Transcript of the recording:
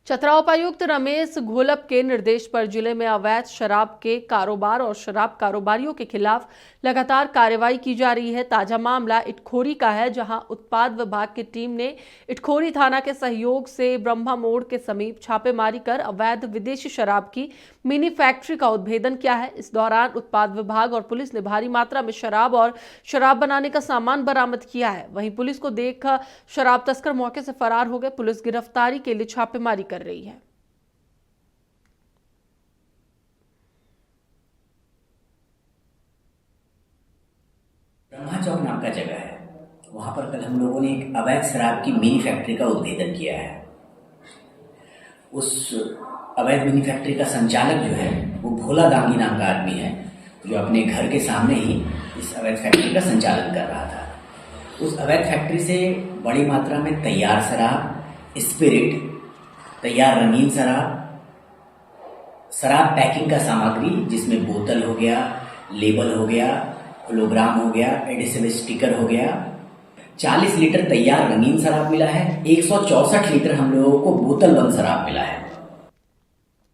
चतरा उपायुक्त रमेश घोलप के निर्देश पर जिले में अवैध शराब के कारोबार और शराब कारोबारियों के खिलाफ लगातार कार्रवाई की जा रही है। ताजा मामला इटखोरी का है, जहां उत्पाद विभाग की टीम ने इटखोरी थाना के सहयोग से ब्रह्मा मोड़ के समीप छापेमारी कर अवैध विदेशी शराब की मिनी फैक्ट्री का उद्भेदन किया है। इस दौरान उत्पाद विभाग और पुलिस ने भारी मात्रा में शराब और शराब बनाने का सामान बरामद किया है। वहीं पुलिस को देख शराब तस्कर मौके से फरार हो गए। पुलिस गिरफ्तारी के लिए छापेमारी कर रही है। ब्रह्मा चौक नाम का जगह है, वहां पर कल हम लोगों ने एक अवैध शराब की मिनी फैक्ट्री का उद्भेदन किया है। उस अवैध मिनी फैक्ट्री का संचालक जो है वो भोला दांगी नाम का आदमी है, जो अपने घर के सामने ही इस अवैध फैक्ट्री का संचालन कर रहा था। उस अवैध फैक्ट्री से बड़ी मात्रा में तैयार शराब, स्पिरिट, तैयार रंगीन शराब, शराब पैकिंग का सामग्री जिसमें बोतल हो गया, लेबल हो गया, होलोग्राम हो गया, एडिसिव स्टिकर हो गया, 40 लीटर तैयार रंगीन शराब मिला है। 164 लीटर हम लोगों को बोतल बंद शराब मिला है।